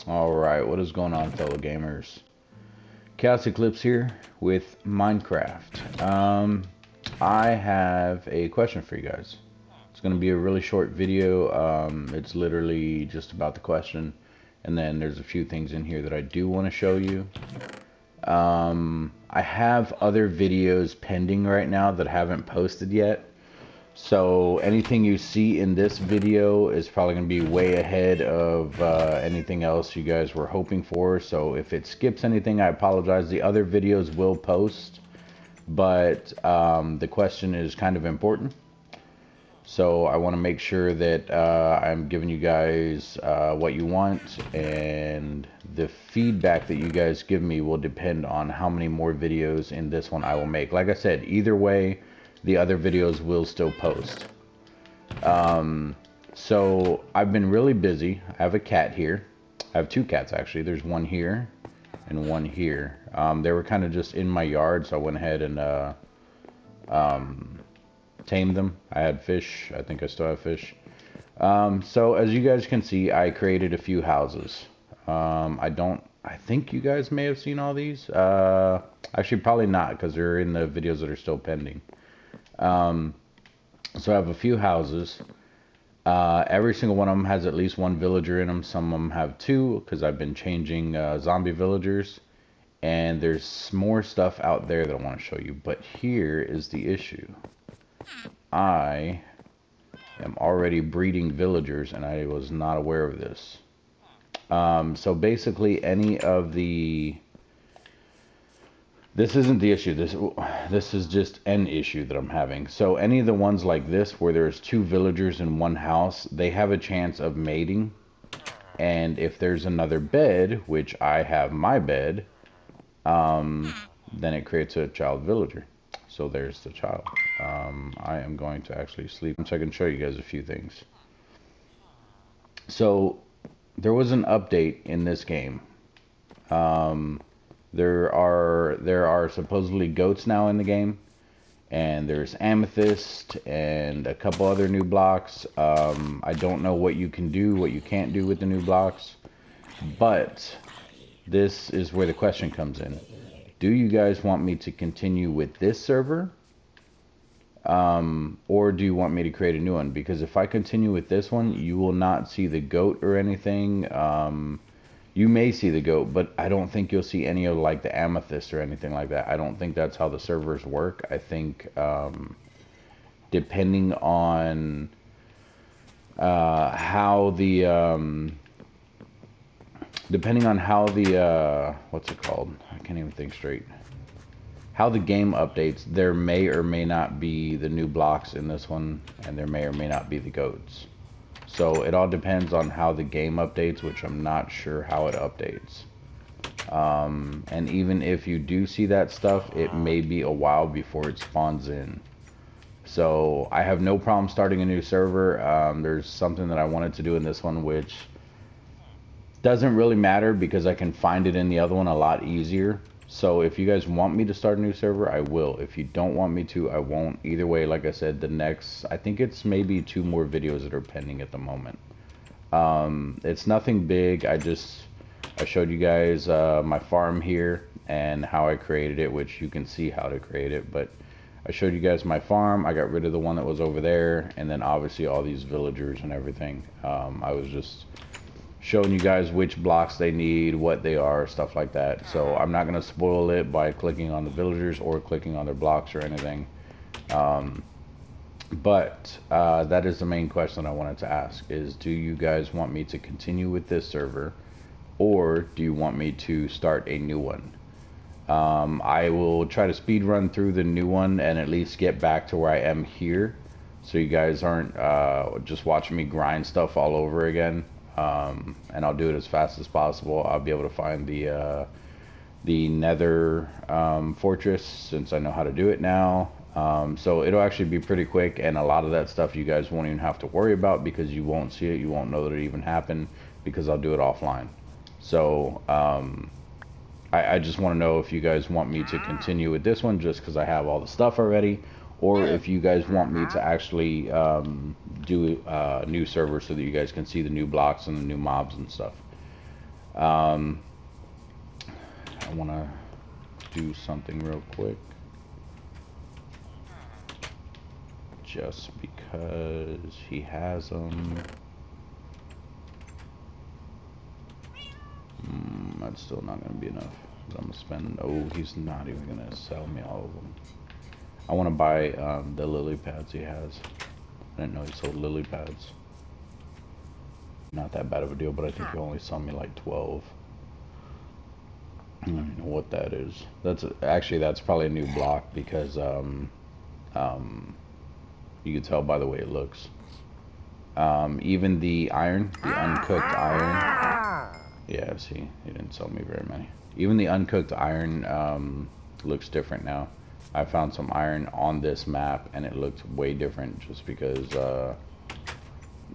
Alright, what is going on, fellow gamers? ChaosEclipse here with Minecraft. I have a question for you guys. It's going to be a really short video. It's literally just about the question, and then there's a few things in here that I do want to show you. I have other videos pending right now that I haven't posted yet. So anything you see in this video is probably going to be way ahead of anything else you guys were hoping for. So if it skips anything, I apologize. The other videos will post, but the question is kind of important. So I want to make sure that I'm giving you guys what you want, and the feedback that you guys give me will depend on how many more videos in this one I will make. Like I said, either way, the other videos will still post. So I've been really busy. I have a cat here. I have two cats actually. There's one here and one here. They were kind of just in my yard, so I went ahead and tamed them. I had fish. I think I still have fish. So as you guys can see, I created a few houses. I think you guys may have seen all these. Actually, probably not, because they're in the videos that are still pending. So I have a few houses. Every single one of them has at least one villager in them. Some of them have two, because I've been changing zombie villagers. And there's more stuff out there that I want to show you. But here is the issue. I am already breeding villagers, and I was not aware of this. So basically, any of the... This isn't the issue. This is just an issue that I'm having. So any of the ones like this, where there's two villagers in one house, they have a chance of mating. And if there's another bed, which I have my bed, then it creates a child villager. So there's the child. I am going to actually sleep so I can show you guys a few things. So there was an update in this game. There are supposedly goats now in the game, and there's amethyst and a couple other new blocks. I don't know what you can do, what you can't do with the new blocks, but this is where the question comes in. Do you guys want me to continue with this server, or do you want me to create a new one? Because if I continue with this one, you will not see the goat or anything. You may see the goat, but I don't think you'll see any of like the amethyst or anything like that. I don't think that's how the servers work. I think depending on how the what's it called? I can't even think straight. How the game updates, there may or may not be the new blocks in this one, and there may or may not be the goats. So it all depends on how the game updates, which I'm not sure how it updates. And even if you do see that stuff, it may be a while before it spawns in. So I have no problem starting a new server. There's something that I wanted to do in this one, which doesn't really matter because I can find it in the other one a lot easier. So if you guys want me to start a new server, I will. If you don't want me to, I won't. Either way, like I said, the next, I think it's maybe 2 more videos that are pending at the moment. It's nothing big. I showed you guys my farm here and how I created it, which you can see how to create it. But I showed you guys my farm. I got rid of the one that was over there, and then obviously all these villagers and everything. I was just showing you guys which blocks they need, what they are, stuff like that. So I'm not going to spoil it by clicking on the villagers or clicking on their blocks or anything. But that is the main question I wanted to ask, is do you guys want me to continue with this server, or do you want me to start a new one? I will try to speed run through the new one and at least get back to where I am here, so you guys aren't just watching me grind stuff all over again. And I'll do it as fast as possible. I'll be able to find the nether fortress, since I know how to do it now. So it'll actually be pretty quick, and a lot of that stuff you guys won't even have to worry about, because you won't see it. You won't know that it even happened, because I'll do it offline. So I just want to know if you guys want me to continue with this one just because I have all the stuff already, or if you guys want me to actually do a new server so that you guys can see the new blocks and the new mobs and stuff. I want to do something real quick. Just because he has them. That's still not going to be enough. I'm going to spend... Oh, he's not even going to sell me all of them. I want to buy the lily pads he has. I didn't know he sold lily pads. Not that bad of a deal, but I think he only sold me like 12. I don't know what that is. That's probably a new block because you can tell by the way it looks. Even the iron, the uncooked iron. Yeah, see, he didn't sell me very many. Even the uncooked iron looks different now. I found some iron on this map and it looked way different just because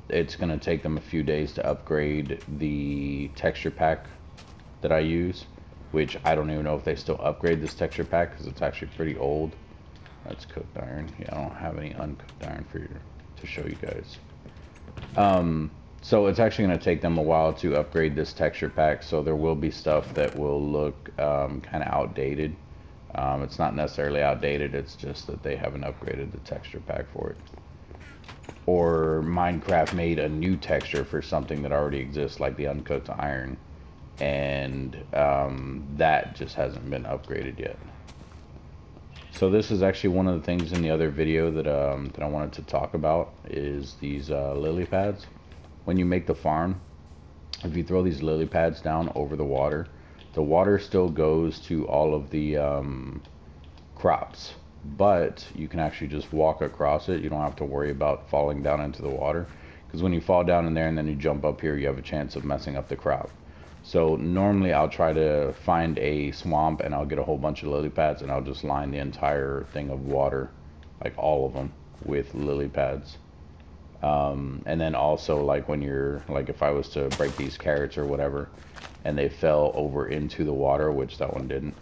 it's gonna take them a few days to upgrade the texture pack that I use, which I don't even know if they still upgrade this texture pack because it's actually pretty old. That's cooked iron. Yeah, I don't have any uncooked iron for you to show you guys. So it's actually going to take them a while to upgrade this texture pack, so there will be stuff that will look kind of outdated. It's not necessarily outdated, it's just that they haven't upgraded the texture pack for it. Or Minecraft made a new texture for something that already exists, like the uncooked iron, and that just hasn't been upgraded yet. So this is actually one of the things in the other video that I wanted to talk about is these lily pads. When you make the farm, if you throw these lily pads down over the water still goes to all of the crops, but you can actually just walk across it. You don't have to worry about falling down into the water, because when you fall down in there and then you jump up here, you have a chance of messing up the crop. So normally I'll try to find a swamp and I'll get a whole bunch of lily pads and I'll just line the entire thing of water, like all of them, with lily pads. And then also, like when you're, like if I was to break these carrots or whatever and they fell over into the water, which that one didn't,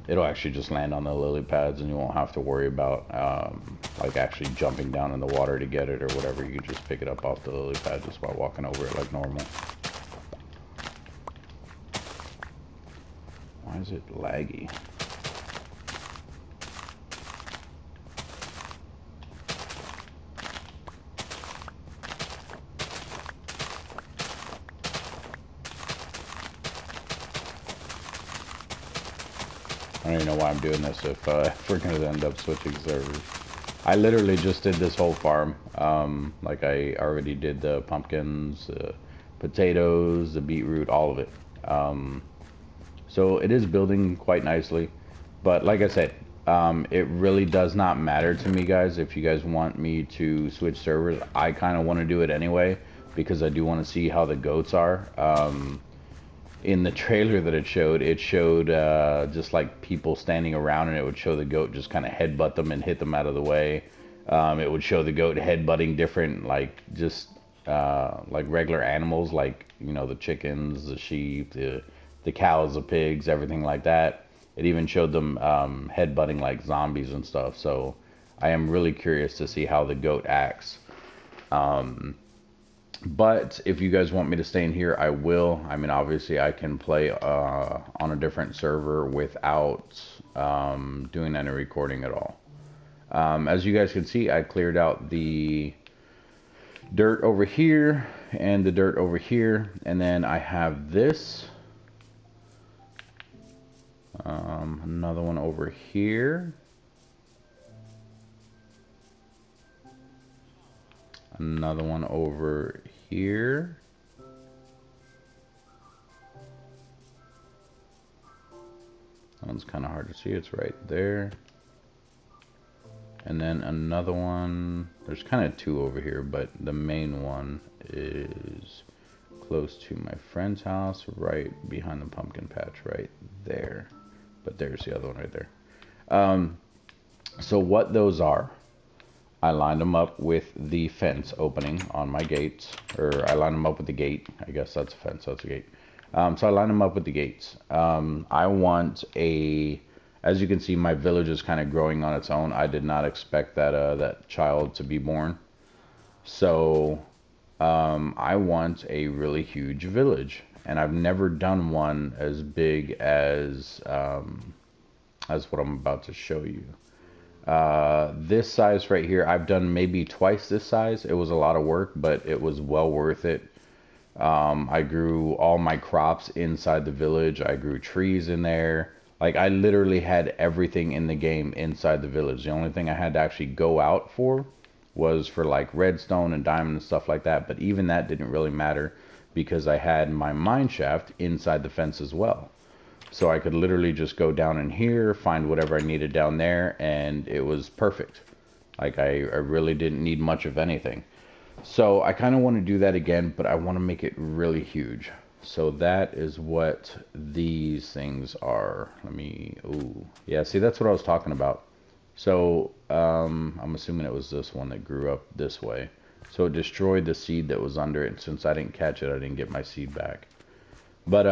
it'll actually just land on the lily pads and you won't have to worry about like actually jumping down in the water to get it or whatever. You can just pick it up off the lily pad just by walking over it like normal. Why is it laggy? I don't even know why I'm doing this if we're going to end up switching servers. I literally just did this whole farm. Like I already did the pumpkins, potatoes, the beetroot, all of it. So it is building quite nicely. But like I said, it really does not matter to me, guys. If you guys want me to switch servers, I kind of want to do it anyway, because I do want to see how the goats are. In the trailer that it showed just like people standing around, and it would show the goat just kind of headbutt them and hit them out of the way. It would show the goat headbutting different, like just like regular animals, like, you know, the chickens, the sheep, the cows, the pigs, everything like that. It even showed them headbutting like zombies and stuff. So I am really curious to see how the goat acts. But if you guys want me to stay in here, I will. I mean, obviously I can play on a different server without doing any recording at all. As you guys can see, I cleared out the dirt over here and the dirt over here, and then I have this. Another one over here. Another one over here. That one's kind of hard to see. It's right there. And then another one. There's kind of two over here, but the main one is close to my friend's house, right behind the pumpkin patch, right there. But there's the other one right there. So what those are, I lined them up with the fence opening on my gates, or I lined them up with the gate. I guess that's a fence, so that's a gate. So I lined them up with the gates. I want as you can see, my village is kind of growing on its own. I did not expect that that child to be born. So I want a really huge village, and I've never done one as big as what I'm about to show you. This size right here, I've done maybe twice this size. It was a lot of work, but it was well worth it. I grew all my crops inside the village. I grew trees in there. Like, I literally had everything in the game inside the village. The only thing I had to actually go out for was for like redstone and diamond and stuff like that. But even that didn't really matter because I had my mine shaft inside the fence as well. So I could literally just go down in here, find whatever I needed down there, and it was perfect. Like, I really didn't need much of anything. So I kind of want to do that again, but I want to make it really huge. So that is what these things are. Ooh. Yeah, see, that's what I was talking about. So I'm assuming it was this one that grew up this way. So it destroyed the seed that was under it. And since I didn't catch it, I didn't get my seed back. But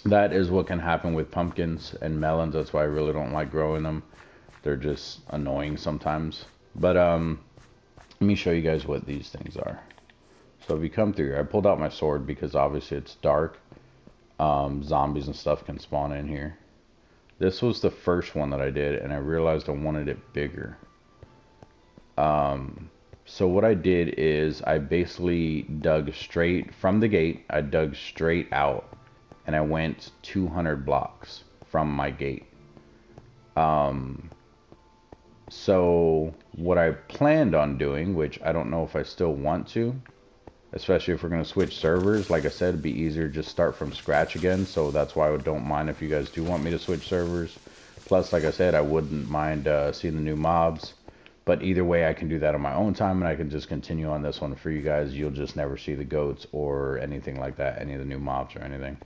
that is what can happen with pumpkins and melons. That's why I really don't like growing them. They're just annoying sometimes. But let me show you guys what these things are. So if you come through here, I pulled out my sword because obviously it's dark. Zombies and stuff can spawn in here. This was the first one that I did, and I realized I wanted it bigger. So what I did is I basically dug straight from the gate. I dug straight out, and I went 200 blocks from my gate. So what I planned on doing, which I don't know if I still want to, especially if we're going to switch servers, like I said, it'd be easier to just start from scratch again. So that's why I don't mind if you guys do want me to switch servers. Plus, like I said, I wouldn't mind seeing the new mobs. But either way, I can do that on my own time, and I can just continue on this one for you guys. You'll just never see the goats or anything like that, any of the new mobs or anything.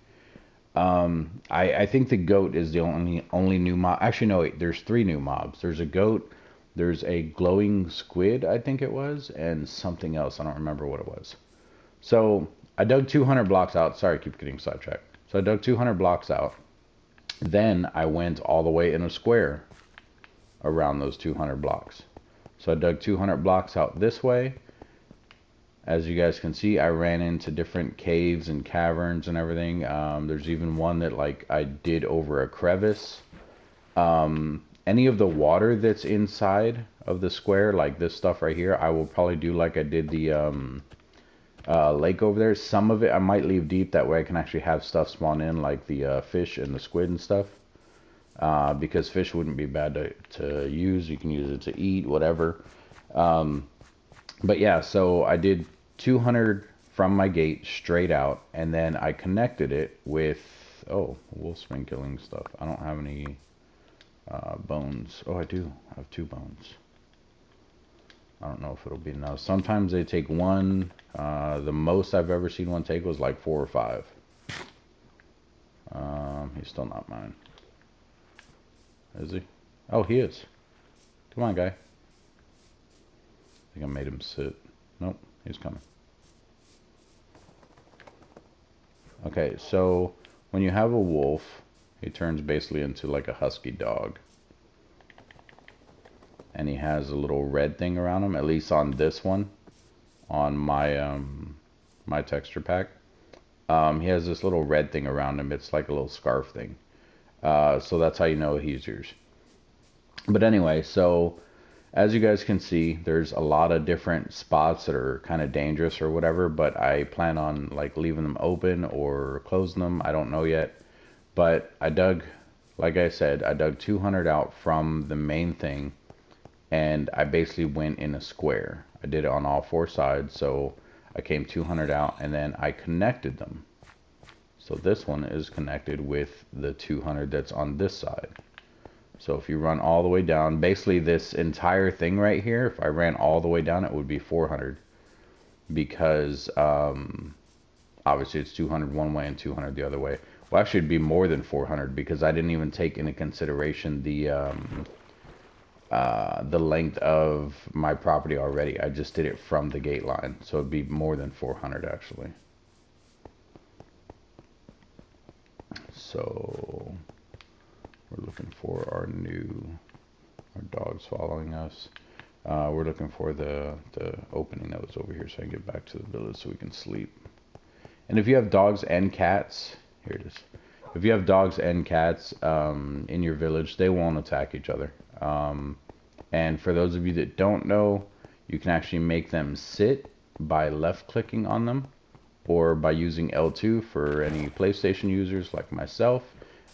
I think the goat is the only new mob. Actually, no, wait, there's 3 new mobs. There's a goat, there's a glowing squid, I think it was, and something else. I don't remember what it was. So I dug 200 blocks out. Sorry, I keep getting sidetracked. So I dug 200 blocks out. Then I went all the way in a square around those 200 blocks. So I dug 200 blocks out this way. As you guys can see, I ran into different caves and caverns and everything. There's even one that like I did over a crevice. Any of the water that's inside of the square, like this stuff right here, I will probably do like I did the lake over there. Some of it I might leave deep, that way I can actually have stuff spawn in, like the fish and the squid and stuff. Because fish wouldn't be bad to use. You can use it to eat, whatever. But yeah, so I did 200 from my gate straight out, and then I connected it with, wolfsman killing stuff. I don't have any bones. Oh, I do. I have 2 bones. I don't know if it'll be enough. Sometimes they take 1. The most I've ever seen one take was like 4 or 5. He's still not mine. Is he? Oh, he is. Come on, guy. I think I made him sit. Nope, he's coming. Okay, so when you have a wolf, he turns basically into like a husky dog. And he has a little red thing around him, at least on this one, on my my texture pack. He has this little red thing around him. It's like a little scarf thing. So that's how you know he's yours. But anyway, so as you guys can see, there's a lot of different spots that are kind of dangerous or whatever, but I plan on like leaving them open or closing them. I don't know yet. But I dug, like I said, I dug 200 out from the main thing, and I basically went in a square. I did it on all 4 sides, so I came 200 out, and then I connected them. So this one is connected with the 200 that's on this side. So if you run all the way down, basically this entire thing right here, if I ran all the way down, it would be 400. Because obviously it's 200 one way and 200 the other way. Well, actually it'd be more than 400 because I didn't even take into consideration the length of my property already. I just did it from the gate line. So it'd be more than 400 actually. So we're looking for our dog's following us. We're looking for the opening that was over here so I can get back to the village so we can sleep. And if you have dogs and cats, here it is. If you have dogs and cats in your village, they won't attack each other. And for those of you that don't know, you can actually make them sit by left clicking on them, or by using L2 for any PlayStation users like myself.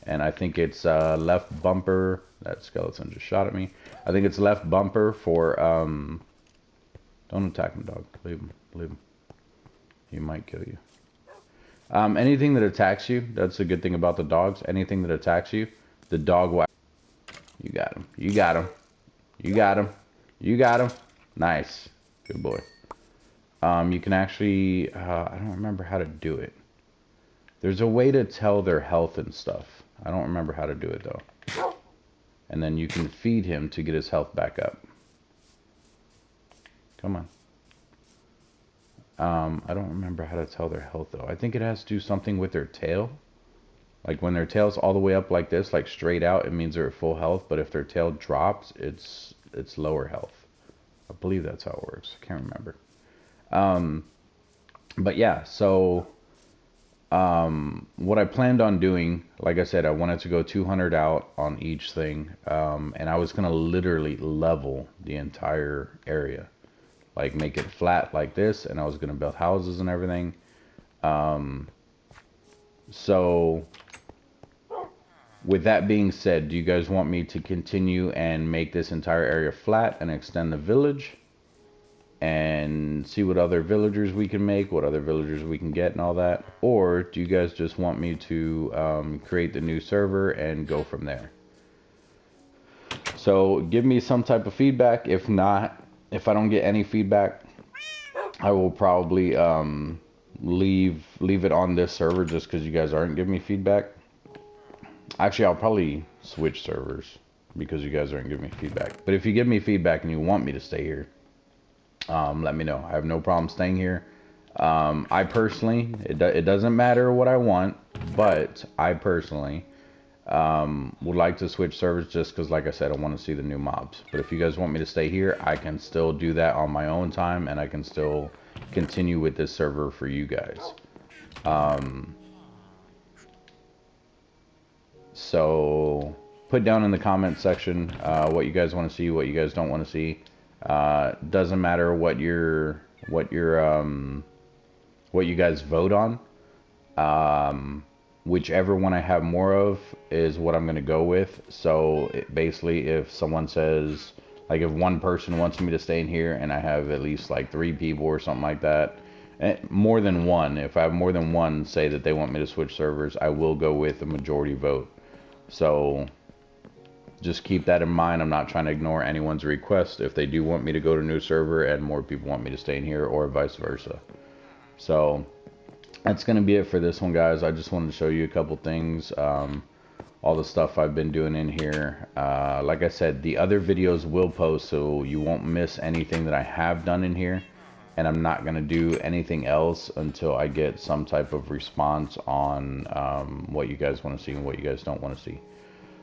And I think it's left bumper. That skeleton just shot at me. I think it's left bumper for don't attack him, dog. Leave him. Leave him. He might kill you. Anything that attacks you, that's the good thing about the dogs. Anything that attacks you, the dog will... You got him. You got him. You got him. You got him. Nice. Good boy. You can actually... I don't remember how to do it. There's a way to tell their health and stuff. I don't remember how to do it, though. And then you can feed him to get his health back up. Come on. I don't remember how to tell their health, though. I think it has to do something with their tail. Like, when their tail's all the way up like this, like straight out, it means they're at full health. But if their tail drops, it's lower health. I believe that's how it works. I can't remember. But yeah, so... what I planned on doing, like I said, I wanted to go 200 out on each thing. And I was going to literally level the entire area. Like, make it flat like this, and I was going to build houses and everything. So, with that being said, do you guys want me to continue and make this entire area flat and extend the village? And see what other villagers we can make, what other villagers we can get and all that? Or do you guys just want me to create the new server and go from there? So give me some type of feedback. If not, if I don't get any feedback, I will probably leave it on this server just because you guys aren't giving me feedback. Actually, I'll probably switch servers because you guys aren't giving me feedback. But if you give me feedback and you want me to stay here, let me know. I have no problem staying here. I personally, it doesn't matter what I want, but I personally would like to switch servers just because, like I said, I want to see the new mobs. But if you guys want me to stay here, I can still do that on my own time, and I can still continue with this server for you guys. So put down in the comment section what you guys want to see, what you guys don't want to see. Doesn't matter what you guys vote on. Whichever one I have more of is what I'm gonna go with. So basically, if someone says, like, if one person wants me to stay in here and I have at least like 3 people or something like that, more than one, if I have more than one say that they want me to switch servers, I will go with the majority vote. So just keep that in mind. I'm not trying to ignore anyone's request if they do want me to go to a new server and more people want me to stay in here, or vice versa. So that's going to be it for this one, guys. I just wanted to show you a couple things, all the stuff I've been doing in here. Like I said, the other videos will post, so you won't miss anything that I have done in here. And I'm not going to do anything else until I get some type of response on what you guys want to see and what you guys don't want to see.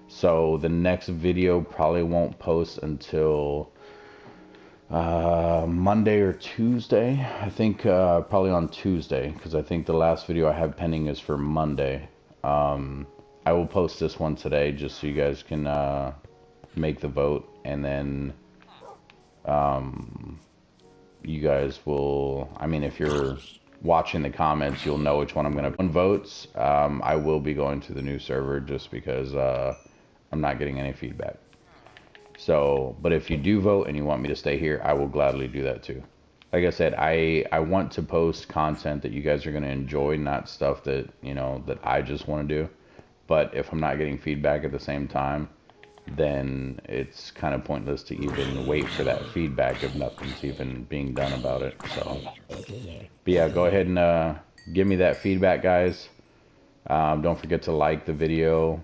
So the next video probably won't post until Monday or Tuesday. I think probably on Tuesday, because I think the last video I have pending is for Monday. I will post this one today just so you guys can make the vote, and then you guys will, I mean, if you're watching the comments, you'll know which one I'm going to put on votes. I will be going to the new server just because I'm not getting any feedback. So, but if you do vote and you want me to stay here, I will gladly do that too. Like I said, I want to post content that you guys are going to enjoy, not stuff that, you know, that I just want to do. But if I'm not getting feedback at the same time, then it's kind of pointless to even wait for that feedback if nothing's even being done about it. So, but yeah, go ahead and give me that feedback, guys. Don't forget to like the video,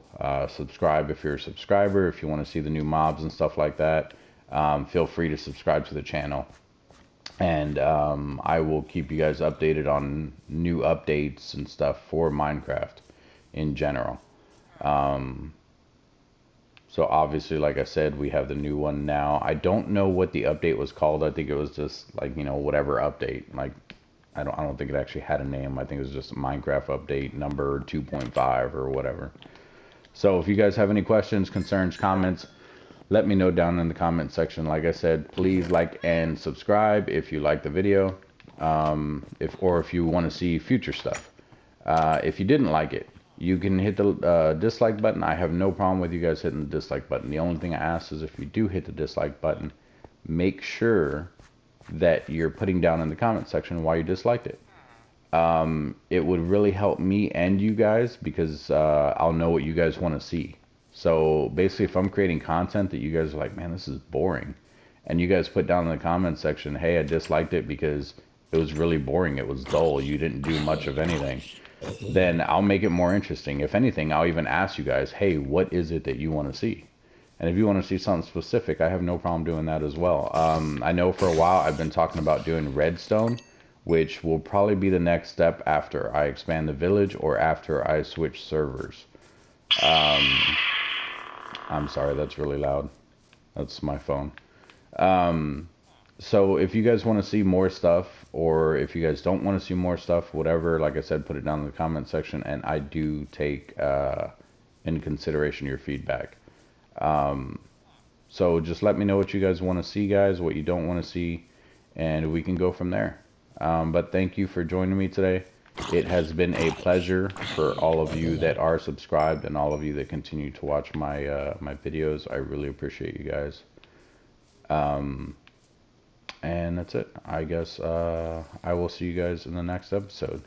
subscribe if you're a subscriber. If you want to see the new mobs and stuff like that, feel free to subscribe to the channel. And I will keep you guys updated on new updates and stuff for Minecraft in general. So obviously, like I said, we have the new one now. I don't know what the update was called. I think it was just like, you know, whatever update. Like, I don't think it actually had a name. I think it was just Minecraft update number 2.5 or whatever. So if you guys have any questions, concerns, comments, let me know down in the comment section. Like I said, please like and subscribe if you like the video, if you want to see future stuff. If you didn't like it, you can hit the dislike button. I have no problem with you guys hitting the dislike button. The only thing I ask is if you do hit the dislike button, make sure that you're putting down in the comment section why you disliked it. It would really help me and you guys, because I'll know what you guys want to see. So basically, if I'm creating content that you guys are like, man, this is boring, and you guys put down in the comment section, hey, I disliked it because it was really boring, it was dull, you didn't do much of anything, then I'll make it more interesting. If anything, I'll even ask you guys, hey, what is it that you want to see? And if you want to see something specific, I have no problem doing that as well. I know for a while I've been talking about doing redstone, which will probably be the next step after I expand the village or after I switch servers. I'm sorry, that's really loud. That's my phone. So if you guys want to see more stuff, or if you guys don't want to see more stuff, whatever, like I said, put it down in the comment section, and I do take in consideration your feedback. So just let me know what you guys want to see, guys, what you don't want to see, and we can go from there. But thank you for joining me today. It has been a pleasure for all of you that are subscribed and all of you that continue to watch my my videos. I really appreciate you guys. And that's it. I guess I will see you guys in the next episode.